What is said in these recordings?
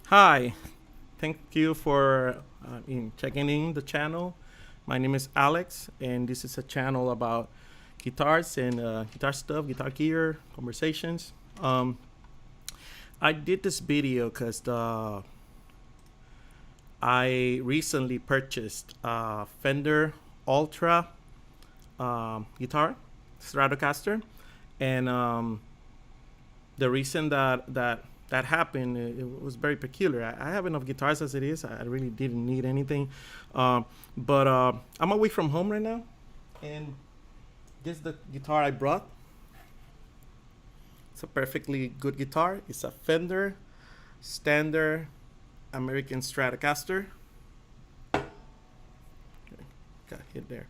Hi, thank you for checking in the channel. My name is Alex, and this is a channel about guitars and guitar stuff, guitar gear, conversations. I did this video because I recently purchased a Fender Ultra guitar, Stratocaster, and the reason that happened, it was very peculiar. I have enough guitars as it is. I really didn't need anything. But I'm away from home right now, and this is the guitar I brought. It's a perfectly good guitar. It's a Fender standard American Stratocaster. Okay, got hit there.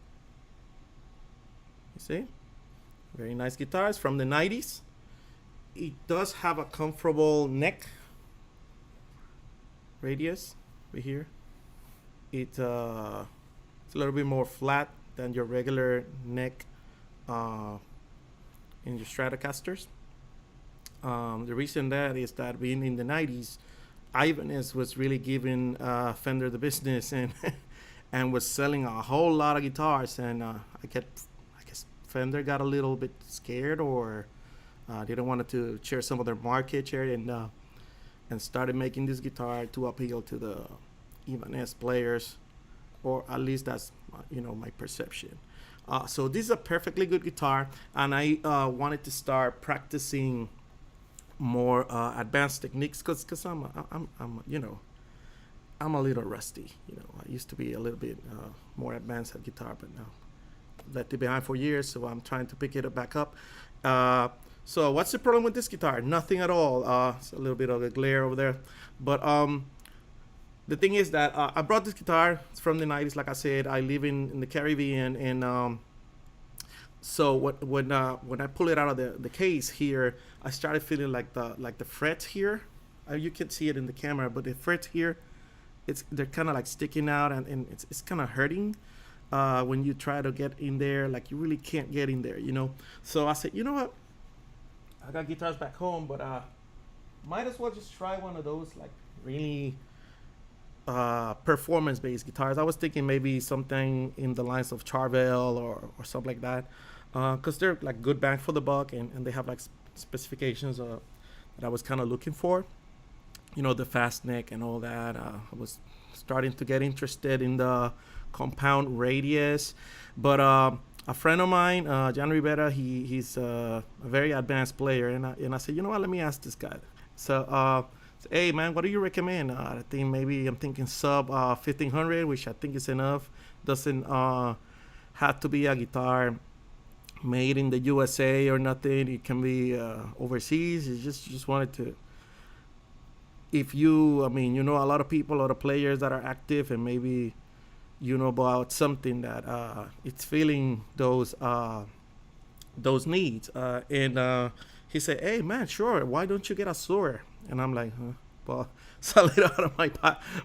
You see? Very nice guitars from the 90s. It does have a comfortable neck radius right here. It's a little bit more flat than your regular neck in your Stratocasters. The reason that is that being in the 90s, Ibanez was really giving Fender the business and and was selling a whole lot of guitars, and I guess Fender got a little bit scared, or didn't want to share some of their market share, and started making this guitar to appeal to the Ibanez players, or at least that's my perception. So this is a perfectly good guitar, and I wanted to start practicing more advanced techniques because I'm a little rusty. I used to be a little bit more advanced at guitar, but now left it behind for years, so I'm trying to pick it back up. So what's the problem with this guitar? Nothing at all. It's a little bit of a glare over there. But the thing is that I brought this guitar. It's from the 90s. Like I said, I live in the Caribbean. And so when I pull it out of the case here, I started feeling like the frets here. You can see it in the camera, but the frets here, they're kind of like sticking out, and it's kind of hurting. When you try to get in there, like you really can't get in there, So I said, you know what? I got guitars back home, but might as well just try one of those like really performance-based guitars. I was thinking maybe something in the lines of Charvel or something like that, because they're like good bang for the buck, and they have like specifications that I was kind of looking for. The fast neck and all that. I was starting to get interested in the compound radius, but a friend of mine, John Rivera, he's a very advanced player, and I said, you know what, let me ask this guy. So, hey man, what do you recommend? I think maybe I'm thinking sub 1500, which I think is enough. Doesn't have to be a guitar made in the USA or nothing. It can be overseas. It's just wanted to, if you, I mean, you know, a lot of people, a lot of players that are active, and maybe you know about something that it's filling those needs. And he said, "Hey man, sure. Why don't you get a sewer?" And I'm like, "Huh? Well, it's a little out of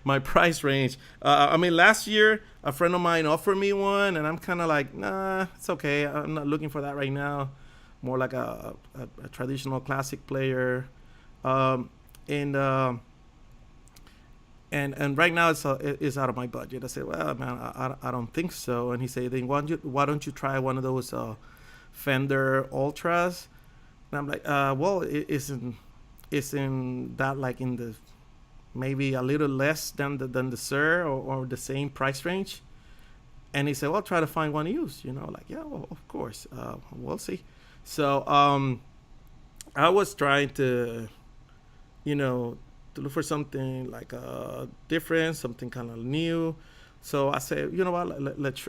my price range." I mean, last year a friend of mine offered me one, and I'm kind of like, "Nah, it's okay. I'm not looking for that right now. More like a traditional classic player." Um, and and right now it's out of my budget. I said, "Well, man, I don't think so." And he said, "Then why don't you try one of those Fender Ultras?" And I'm like, "Well, isn't that like in the maybe a little less than the Sir, or the same price range?" And he said, "Well, try to find one used." You know, like, yeah, well, of course, we'll see. So I was trying to, you know, to look for something like different, something kind of new. So I said, you know what,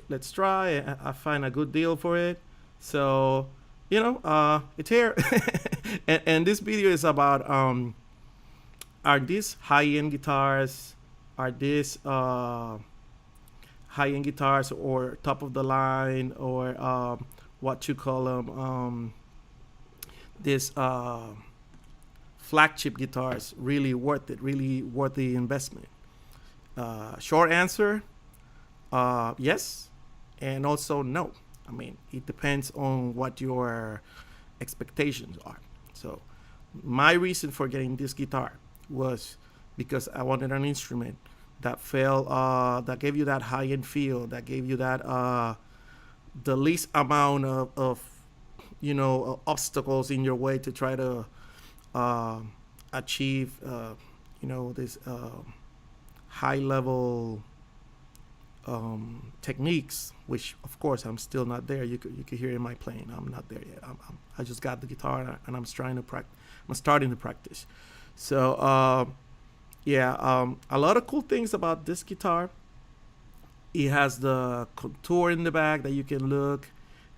let's try. I find a good deal for it. So, you know, it's here. And this video is about are these high-end guitars, are these high-end guitars, or top of the line, or what you call them, this flagship guitars, really worth it, really worth the investment? Short answer, yes, and also no. I mean, it depends on what your expectations are. So my reason for getting this guitar was because I wanted an instrument that that gave you that high-end feel, that gave you that the least amount of you know, obstacles in your way to try to achieve you know, this high level techniques, which of course I'm still not there. You could hear in my playing, I'm not there yet. I just got the guitar, and I'm trying to practice. I'm starting to practice. So yeah, a lot of cool things about this guitar. It has the contour in the back that you can look.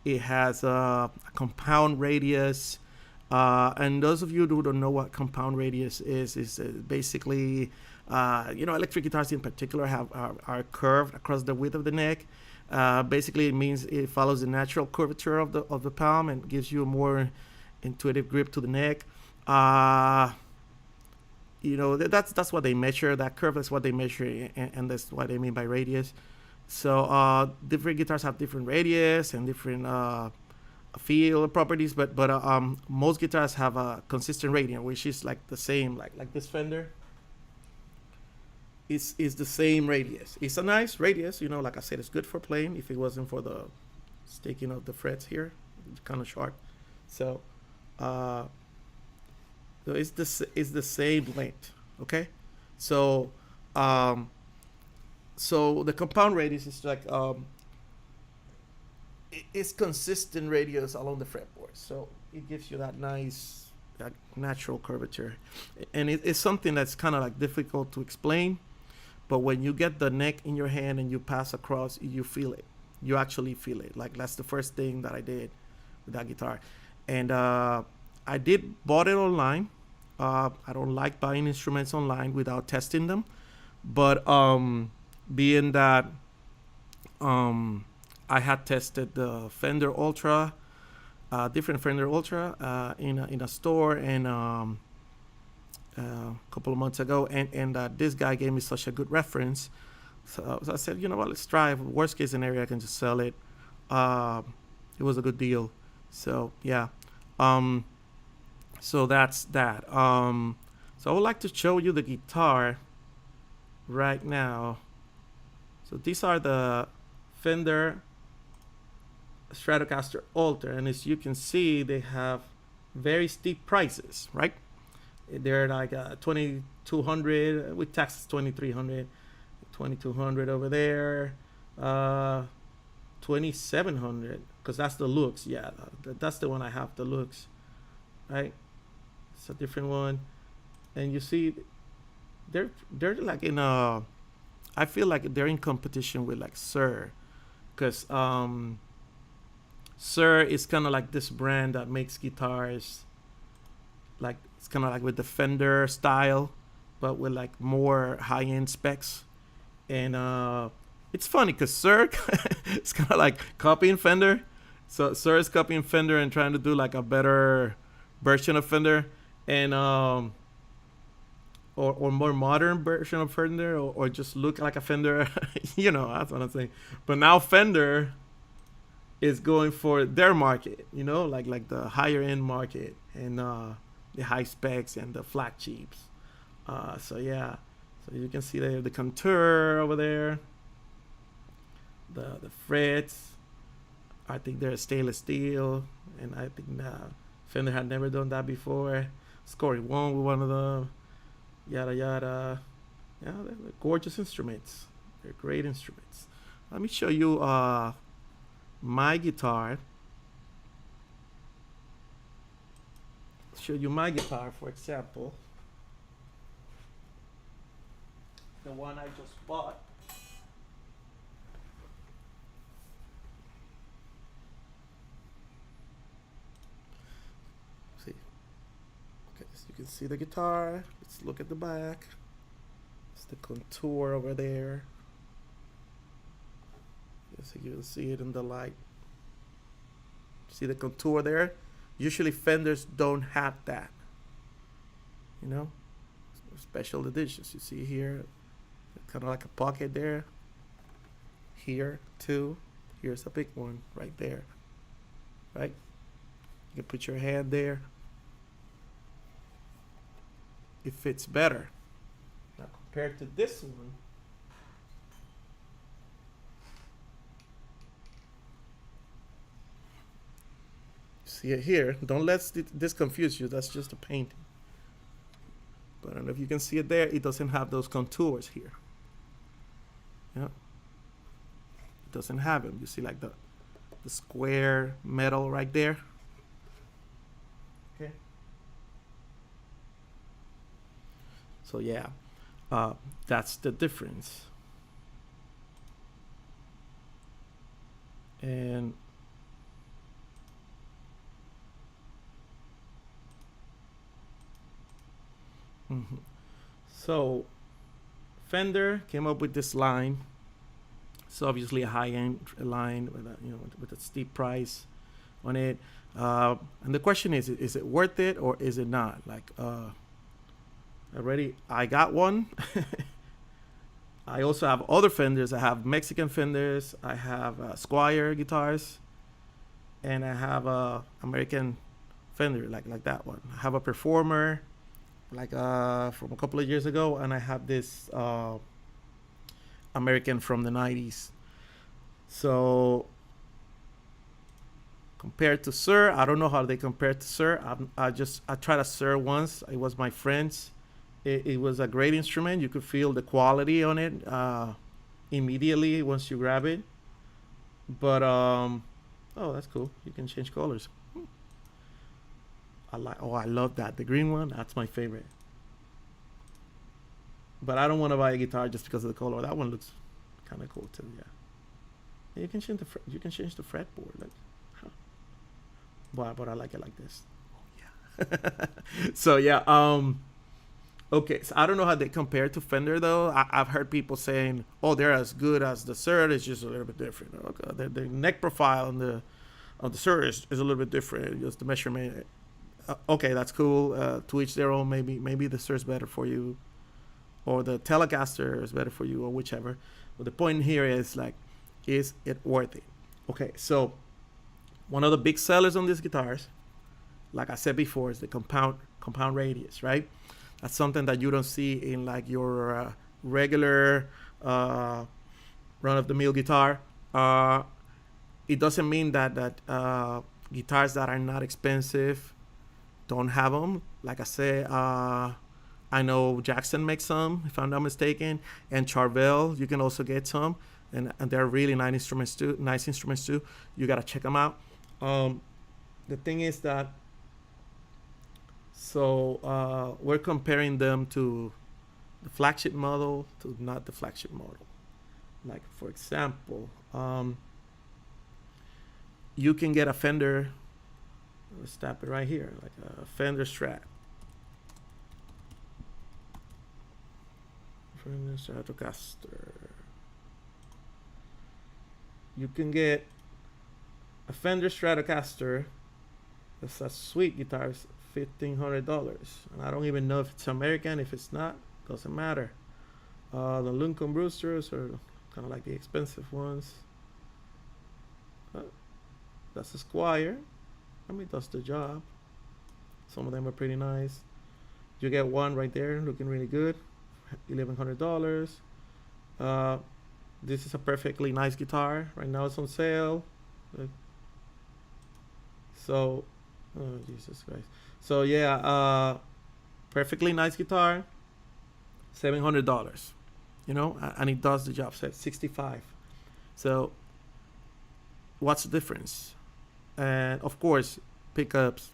It has a compound radius. And those of you who don't know what compound radius is basically, you know, electric guitars in particular are curved across the width of the neck. Basically, it means it follows the natural curvature of the palm and gives you a more intuitive grip to the neck. You know, that's what they measure. That curve is what they measure, and that's what they mean by radius. So different guitars have different radius and different feel properties, but most guitars have a consistent radius, which is like the same, like this Fender is the same radius. It's a nice radius, you know. Like I said, it's good for playing. If it wasn't for the sticking of the frets here, it's kind of short. So so it's the same length. Okay, so so the compound radius is like it's consistent radius along the fretboard, so it gives you that nice, that natural curvature, and it's something that's kind of like difficult to explain, but when you get the neck in your hand and you pass across, you feel it. You actually feel it. Like, that's the first thing that I did with that guitar. And I did bought it online. I don't like buying instruments online without testing them, but being that I had tested the Fender Ultra, different Fender Ultra, in a store, and a couple of months ago, and this guy gave me such a good reference. So I said, you know what, let's try. Worst case scenario, I can just sell it. It was a good deal. So yeah. So that's that. So I would like to show you the guitar right now. So these are the Fender Stratocaster Ultra, and as you can see, they have very steep prices, right? They're like 2,200 with taxes, 2,300, 2,200 over there, 2,700, because that's the looks. Yeah, that's the one I have, the looks, right? It's a different one, and you see, they're like in a. I feel like they're in competition with like Sir, because Sir is kind of like this brand that makes guitars, like it's kind of like with the Fender style, but with like more high-end specs. And it's funny because Sir it's kind of like copying Fender. So Sir is copying Fender and trying to do like a better version of Fender, and or more modern version of Fender, or just look like a Fender. You know, that's what I'm saying. But now Fender is going for their market, you know, like the higher end market, and the high specs and the flagships. So yeah, so you can see there the contour over there, the frets. I think they're stainless steel, and I think Fender had never done that before. Scory won with one of them. Yada yada. Yeah, they're gorgeous instruments. They're great instruments. Let me show you my guitar. Show you my guitar, for example. The one I just bought. See. Okay, so you can see the guitar. Let's look at the back. It's the contour over there. So you can see it in the light. See the contour there? Usually Fenders don't have that. You know? Special editions. You see here, kind of like a pocket there. Here, too. Here's a big one right there. Right? You can put your hand there. It fits better. Now compared to this one, see it here. Don't let this confuse you. That's just a painting. But I don't know if you can see it there. It doesn't have those contours here. Yeah. It doesn't have them. You see like the square metal right there. Okay. So yeah, that's the difference. And so Fender came up with this line. It's obviously a high-end line with a, with a steep price on it. And the question is it worth it or is it not? Like already I got one. I also have other Fenders. I have Mexican Fenders. I have Squire guitars, and I have a American Fender like that one. I have a Performer, like from a couple of years ago, and I have this American from the 90s. So compared to Sir, I don't know how they compare to Sir. I tried a Sir once. It was my friend's. It was a great instrument. You could feel the quality on it immediately once you grab it. But oh, that's cool. You can change colors. I love that. The green one, that's my favorite. But I don't want to buy a guitar just because of the color. That one looks kind of cool too. Yeah. You can change the fretboard. Like, huh. But I like it like this. Oh yeah. So yeah. Okay, so I don't know how they compare to Fender though. I've heard people saying, "Oh, they're as good as the Sir. It's just a little bit different." Okay, the neck profile on the Sir is a little bit different. Just the measurement. Okay, that's cool. To each their own. Maybe the Sir is better for you, or the Telecaster is better for you, or whichever. But the point here is like, is it worth it? Okay, so one of the big sellers on these guitars, like I said before, is the compound radius, right? That's something that you don't see in like your regular run-of-the-mill guitar. It doesn't mean that guitars that are not expensive don't have them. Like I said, I know Jackson makes some, if I'm not mistaken, and Charvel, you can also get some, and they're really nice instruments too. You gotta check them out. The thing is that, so we're comparing them to the flagship model to not the flagship model. Like for example, you can get a Fender. Let's tap it right here, like a Fender Strat. Fender Stratocaster. You can get a Fender Stratocaster. That's a sweet guitar. It's $1,500, and I don't even know if it's American. If it's not, doesn't matter. The Lincoln Brewsters are kind of like the expensive ones. That's a Squire. I mean, does the job. Some of them are pretty nice. You get one right there, looking really good. $1,100. This is a perfectly nice guitar. Right now it's on sale. So, oh Jesus Christ. So yeah, perfectly nice guitar. $700. You know, and it does the job. So it's 65. So, what's the difference? And of course, pickups.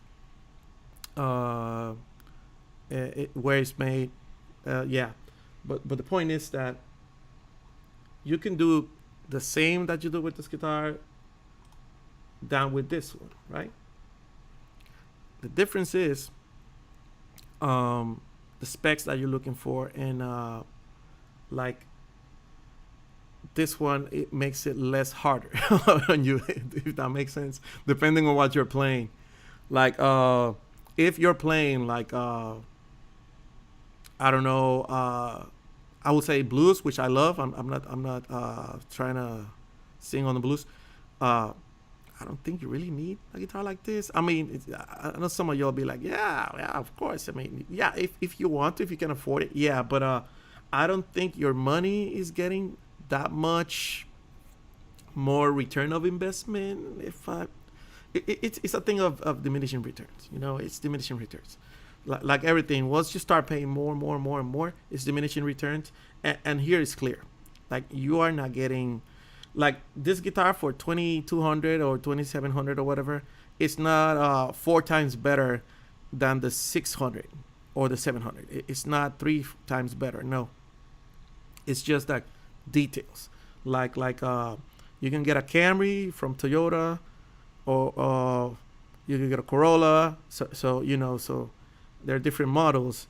Where it's made. Yeah, but the point is that you can do the same that you do with this guitar down with this one, right? The difference is the specs that you're looking for, and like this one, it makes it less harder on you, if that makes sense, depending on what you're playing. Like if you're playing like I don't know, I would say blues, which I love. I'm not trying to sing on the blues. I don't think you really need a guitar like this. I mean, I know some of y'all be like, yeah, of course. I mean, yeah, if you want to, if you can afford it, yeah. But I don't think your money is getting that much more return of investment. It's a thing of diminishing returns. You know, it's diminishing returns. Like everything, once you start paying more, it's diminishing returns. And here it's clear, like you are not getting, like this guitar for $2,200 or $2,700 or whatever. It's not 4 times better than the 600 or the 700. It's not 3 times better. No, it's just like details. Like you can get a Camry from Toyota, or you can get a Corolla. So you know, so there are different models,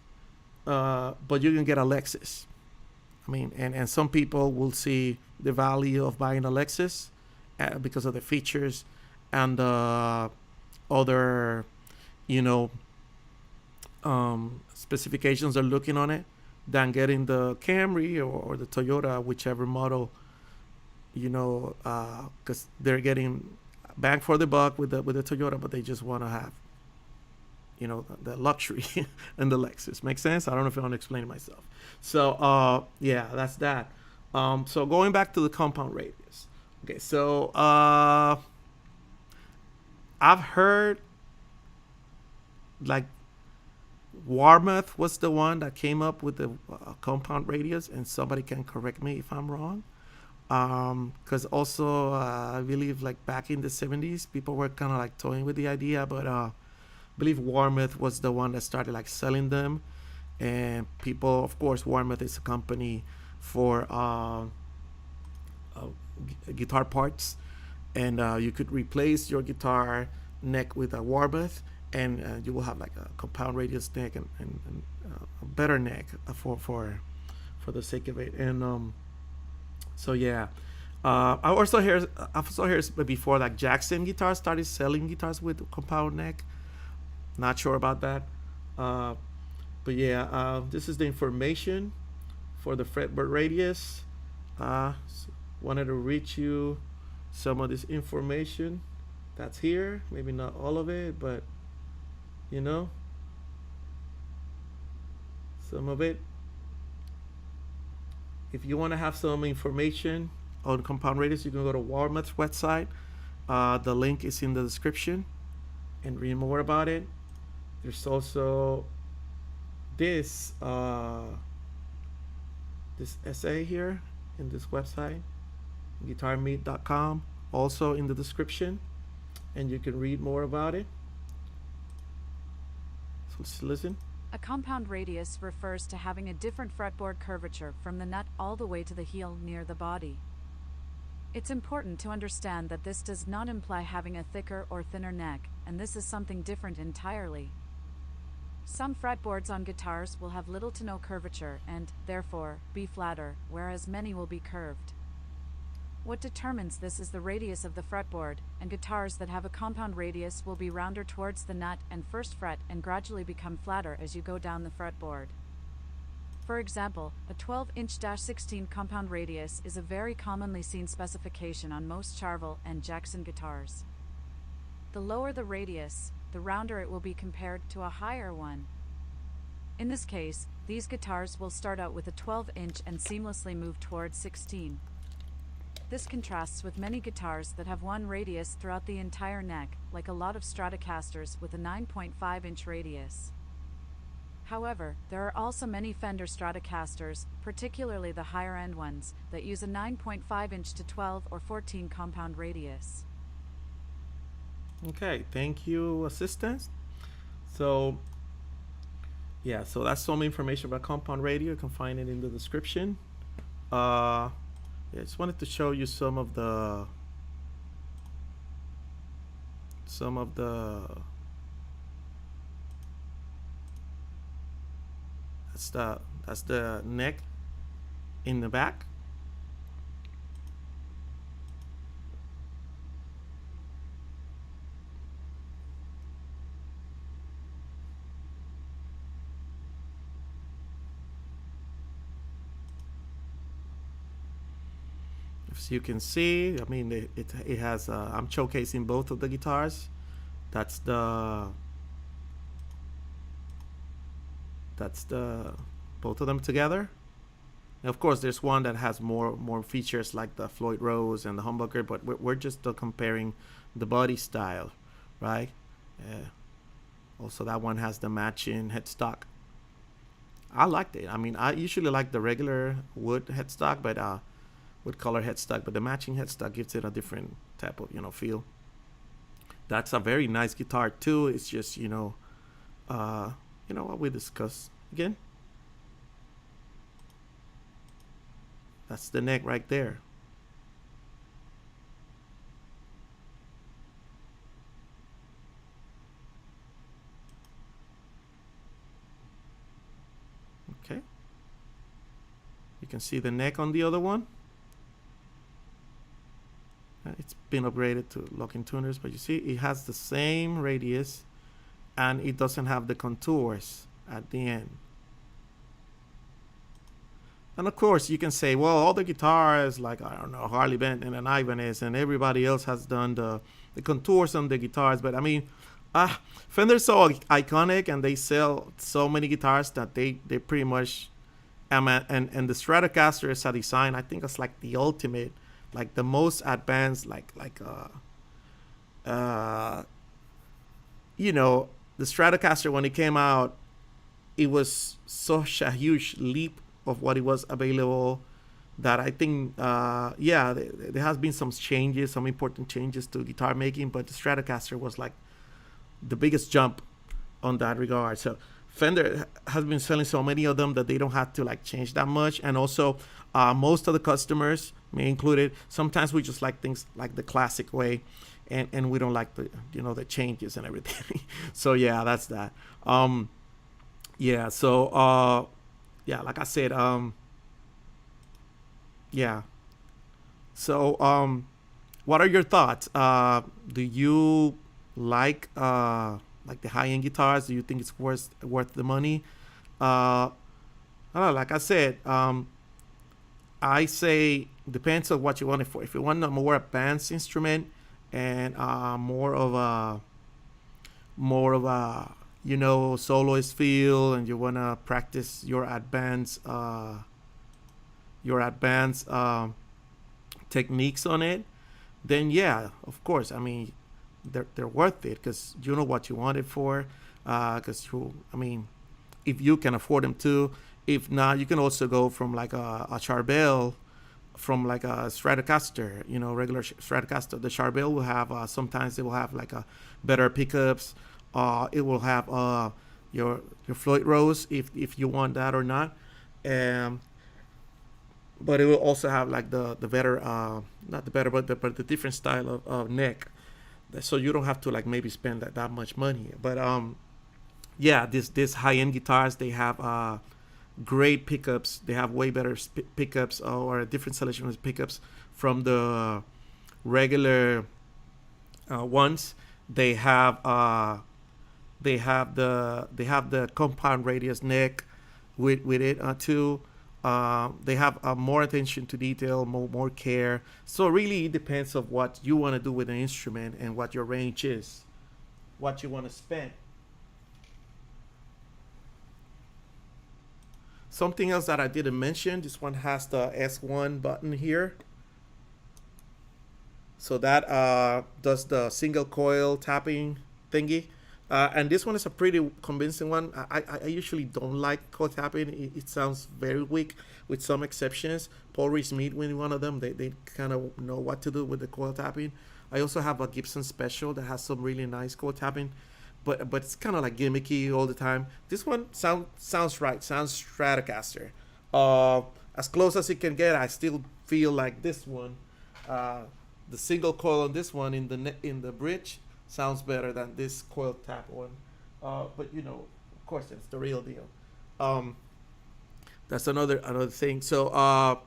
but you can get a Lexus. I mean, and some people will see the value of buying a Lexus because of the features and other, you know, specifications they're looking on it, than getting the Camry or the Toyota, whichever model, you know, because they're getting bang for the buck with the Toyota, but they just want to have, you know, the luxury and the Lexus. Make sense? I don't know if I want to explain myself. So yeah, that's that. So going back to the compound radius. Okay, so I've heard like Warmoth was the one that came up with the compound radius, and somebody can correct me if I'm wrong. Because also I believe like back in the 70s, people were kind of like toying with the idea, but I believe Warmoth was the one that started like selling them. And people, of course, Warmoth is a company for guitar parts, and you could replace your guitar neck with a Warmoth, and you will have like a compound radius neck and a better neck for the sake of it. And so yeah, I've also heard before like Jackson Guitars started selling guitars with compound neck. Not sure about that, but yeah, this is the information for the fretboard radius. Wanted to reach you some of this information that's here. Maybe not all of it, but you know, some of it. If you want to have some information on compound radius, you can go to Warmoth's website. The link is in the description, and read more about it. There's also this this essay here in this website, guitarmeet.com, also in the description, and you can read more about it. So let's listen. A compound radius refers to having a different fretboard curvature from the nut all the way to the heel near the body. It's important to understand that this does not imply having a thicker or thinner neck, and this is something different entirely. Some fretboards on guitars will have little to no curvature and, therefore, be flatter, whereas many will be curved. What determines this is the radius of the fretboard, and guitars that have a compound radius will be rounder towards the nut and first fret and gradually become flatter as you go down the fretboard. For example, a 12-inch-16 compound radius is a very commonly seen specification on most Charvel and Jackson guitars. The lower the radius, the rounder it will be compared to a higher one. In this case, these guitars will start out with a 12-inch and seamlessly move towards 16. This contrasts with many guitars that have one radius throughout the entire neck, like a lot of Stratocasters with a 9.5-inch radius. However, there are also many Fender Stratocasters, particularly the higher-end ones, that use a 9.5-inch to 12 or 14 compound radius. Okay, thank you, assistant. So, yeah, so that's some information about compound radio. You can find it in the description. Yeah, I just wanted to show you some of the that's the neck in the back. As you can see, I mean, it has I'm showcasing both of the guitars. That's the both of them together. And of course, there's one that has more features like the Floyd Rose and the humbucker, but we're just comparing the body style, right? Also, that one has the matching headstock. I liked it. I mean, I usually like the regular wood headstock, but wood color headstock, but the matching headstock gives it a different type of feel. That's a very nice guitar too. It's just what we discussed again. That's the neck right there. Okay. You can see the neck on the other one. It's been upgraded to locking tuners, but you see it has the same radius and it doesn't have the contours at the end. And of course you can say, well, all the guitars like, I don't know, Harley Benton and Ibanez and everybody else has done the contours on the guitars, but I mean, Fender's so iconic and they sell so many guitars that they pretty much and the Stratocaster is a design, I think it's like the ultimate, like the most advanced, the Stratocaster, when it came out, it was such a huge leap of what it was available that I think, there has been some changes, some important changes to guitar making, but the Stratocaster was like the biggest jump on that regard. So Fender has been selling so many of them that they don't have to like change that much. And also most of the customers, me included, sometimes we just like things like the classic way, and we don't like the changes and everything. So yeah, that's that. Like I said, so what are your thoughts? Do you like the high-end guitars? Do you think it's worth the money? I don't know, like I said, I say depends on what you want it for. If you want a more advanced instrument and more of a soloist feel, and you want to practice your advanced techniques on it, then yeah, of course, I mean, they're worth it because you know what you want it for. Because if you can afford them too. If not, you can also go from like a Charvel, from like a Stratocaster, regular Stratocaster. The Charvel will have sometimes it will have like a better pickups. It will have your Floyd Rose if you want that or not. but it will also have like the better, not the better, but the different style of neck, so you don't have to like maybe spend that much money. But yeah, this high end guitars, they have great pickups. They have way better pickups, or a different selection of pickups from the regular ones. They have the compound radius neck with it too. They have more attention to detail, more care. So really, it depends of what you want to do with an instrument and what your range is, what you want to spend. Something else that I didn't mention, this one has the S1 button here. So that does the single coil tapping thingy. And this one is a pretty convincing one. I usually don't like coil tapping. It sounds very weak with some exceptions. Paul Reed-Smith being one of them. They kind of know what to do with the coil tapping. I also have a Gibson Special that has some really nice coil tapping, but it's kind of like gimmicky all the time. This one sounds right. Sounds Stratocaster. As close as it can get. I still feel like this one. The single coil on this one in the bridge sounds better than this coil tap one. But of course, it's the real deal. That's another thing. So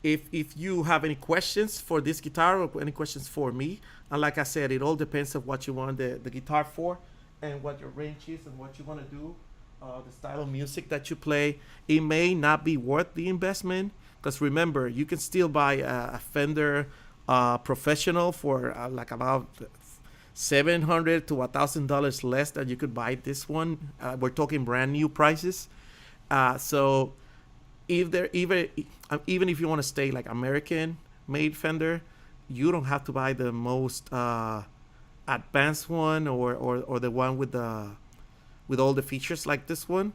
if you have any questions for this guitar or any questions for me, and like I said, it all depends on what you want the guitar for, and what your range is, and what you want to do, the style of music that you play. It may not be worth the investment, because remember, you can still buy a Fender Professional for like about $700 to $1,000 less than you could buy this one. We're talking brand new prices. So even if you want to stay like American made Fender, you don't have to buy the most advanced one, or the one with all the features like this one.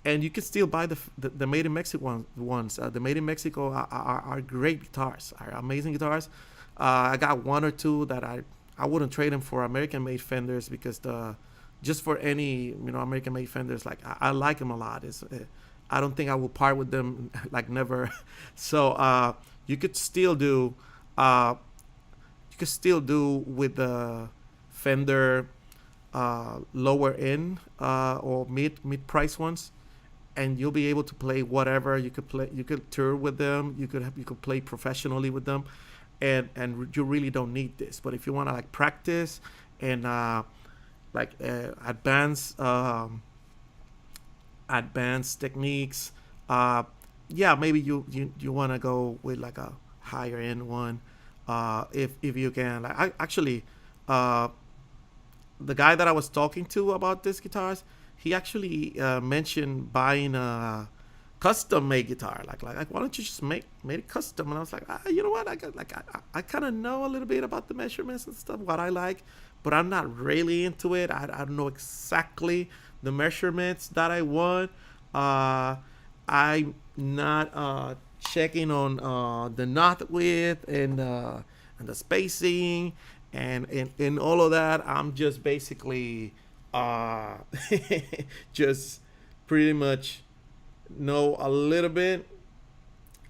And you can still buy the made in Mexico ones. The made in Mexico are great guitars, are amazing guitars. I got one or two that I wouldn't trade them for American made Fenders, because just for any American made Fenders, like I like them a lot. I don't think I will part with them like never. So you could still do with the Fender lower end or mid price ones, and you'll be able to play whatever. You could tour with them. You could play professionally with them, and you really don't need this. But if you want to like practice and advanced techniques, yeah, maybe you want to go with like a higher end one, if you can. Like the guy that I was talking to about these guitars, he actually mentioned buying a custom made guitar. Like why don't you just make it custom? And I was like, you know what? I kind of know a little bit about the measurements and stuff, what I like, but I'm not really into it. I don't know exactly the measurements that I want. I'm not checking on the knot width and the spacing and all of that. I'm just basically just pretty much know a little bit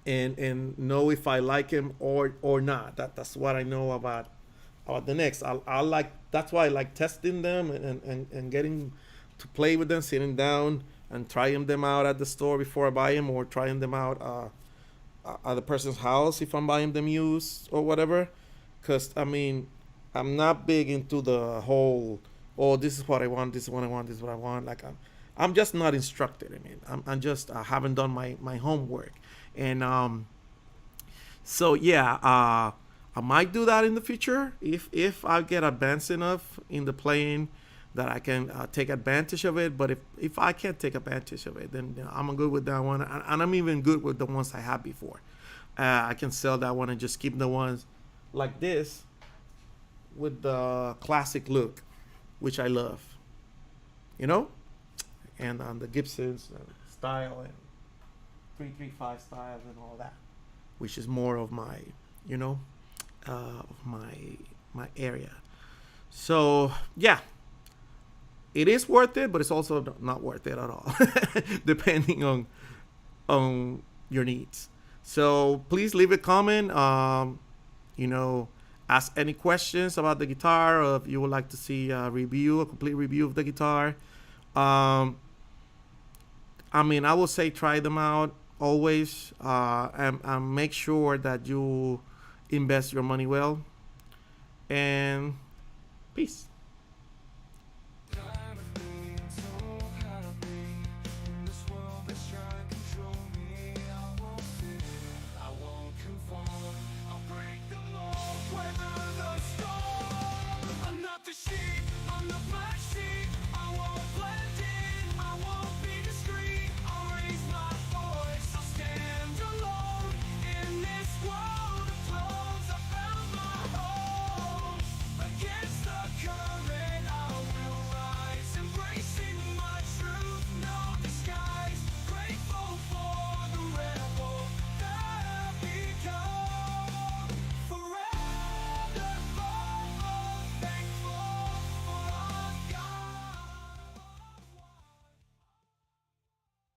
and know if I like him or not. That's what I know about the next. I like, that's why I like testing them and getting to play with them, sitting down and trying them out at the store before I buy them, or trying them out at the person's house if I'm buying them used or whatever. Because I mean, I'm not big into the whole, oh, this is what I want, this is what I want, this is what I want. Like I'm just not instructed. I mean, I'm just haven't done my homework, and so yeah, I might do that in the future if I get advanced enough in the playing that I can take advantage of it. But if I can't take advantage of it, then I'm good with that one, and I'm even good with the ones I had before. I can sell that one and just keep the ones like this with the classic look, which I love, and the Gibson's style and 335 styles and all that, which is more of my, of my area. So yeah, it is worth it, but it's also not worth it at all, depending on your needs. So please leave a comment. You know, ask any questions about the guitar, or if you would like to see a review, a complete review of the guitar. I mean, I will say try them out always, and make sure that you invest your money well. And peace.